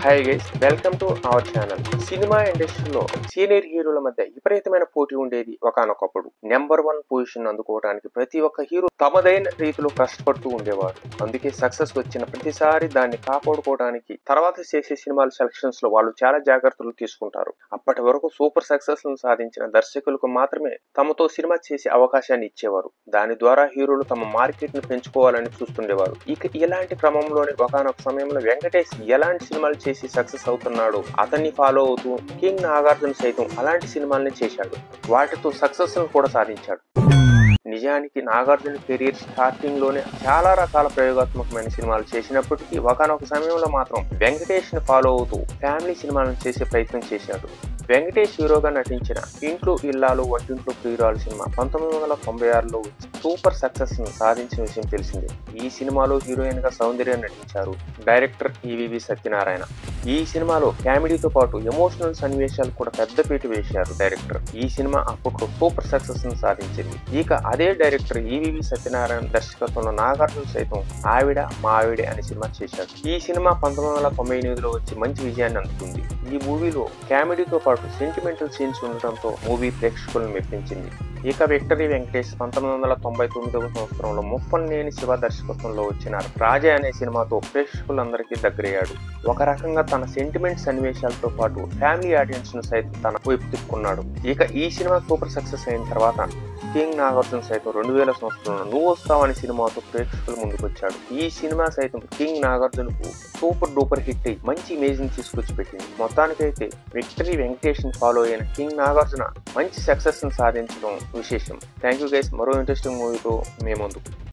Hi guys, welcome to our channel. Cinema ఇండస్ట్రీలో senior హీరోల మధ్య విపరీతమైన పోటీ ఉండేది ఒకానొకప్పుడు. నెంబర్ 1 పొజిషన్ అందుకోవడానికి ప్రతి ఒక్క హీరో తమదైన రీతిలో కష్టపడుతూ ఉండేవారు. అందుకే సక్సెస్ వచ్చిన ప్రతిసారి దాన్ని కాపాడుకోవడానికి తర్వాత చేసే సినిమాల సెలక్షన్స్ లో వాళ్ళు చాలా జాగ్రత్తలు తీసుకుంటారు. అప్పటి వరకు సూపర్ సక్సెస్ సాధించిన దర్శకులకు మాత్రమే తమతో సినిమా చేసే అవకాశాన్ని ఇచ్చేవారు. దాని ద్వారా హీరోలు తమ మార్కెట్ ను పెంచుకోవాలని చూస్తుండేవారు. ఇక ఇలాంటి క్రమంలోనే ఒకానొక సమయంలో వెంకటేష్ ఎలాంటి సినిమాలు చేసి సక్సెస్ అవుతున్నాడు అతన్ని ఫాలో అవుతూ కింగ్ నాగార్జున సైతం అలాంటి సినిమాల్ని చేశాడు. వాటితో సక్సెస్ కూడా సాధించాడు. నిజానికి నాగార్జున కెరీర్ స్టార్టింగ్ లోనే చాలా రకాల ప్రయోగాత్మకమైన సినిమాలు చేసినప్పటికీ ఒకానొక సమయంలో మాత్రం వెంకటేష్ ని ఫాలో అవుతూ ఫ్యామిలీ సినిమాలను చేసే ప్రయత్నం చేశాడు. వెంకటేష్ హీరోగా నటించిన ఇంట్లో ఇల్లాలు వంటింట్లో ప్రియురాలు సినిమా 1996లో సూపర్ సక్సెస్ ను సాధించిన విషయం తెలిసిందే. ఈ సినిమాలో హీరోయిన్ గా సౌందర్య నటించారు డైరెక్టర్ ఈవీవి సత్యనారాయణ. ఈ సినిమాలో కామెడీతో పాటు ఎమోషనల్ సన్నివేశాలు కూడా పెద్దపీట వేశారు డైరెక్టర్. ఈ సినిమా అప్పట్లో సూపర్ సక్సెస్ ను సాధించింది. ఇక అదే డైరెక్టర్ ఈవీవి సత్యనారాయణ దర్శకత్వంలో నాగార్జున సైతం ఆవిడ మా ఆవిడే అనే సినిమా చేశాడు. ఈ సినిమా 1998లో వచ్చి మంచి విజయాన్ని అందుకుంది. ఈ మూవీలో కామెడీతో పాటు సెంటిమెంటల్ సీన్స్ ఉండటంతో మూవీ ప్రేక్షకులను మెప్పించింది. ఇక విక్టరీ వెంకటేష్ 1999వ సంవత్సరంలో ముప్పనేని శివ దర్శకత్వంలో వచ్చిన రాజా అనే సినిమాతో ప్రేక్షకులందరికీ దగ్గరయ్యాడు. ఒక రకంగా తన సెంటిమెంట్ సన్నివేశాలతో పాటు ఫ్యామిలీ ఆడియన్స్ ను సైతం తన వైపు తిప్పుకున్నాడు. ఇక ఈ సినిమా సూపర్ సక్సెస్ అయిన తర్వాత కింగ్ నాగార్జున సైతం 2000 సంవత్సరంలో నువ్వు వస్తావు అనే సినిమాతో ప్రేక్షకుల ముందుకు వచ్చాడు. ఈ సినిమా సైతం కింగ్ నాగార్జునకు సూపర్ డూపర్ హిట్ అయి మంచి ఇమేజ్ ని తీసుకొచ్చి పెట్టింది. మొత్తానికైతే విక్టరీ వెంకటేష్ ని ఫాలో అయిన కింగ్ నాగార్జున మంచి సక్సెస్ ని సాధించడం విశేషం. Thank you guys. మరో ఇంట్రెస్టింగ్ మూవీతో మీ ముందుకు.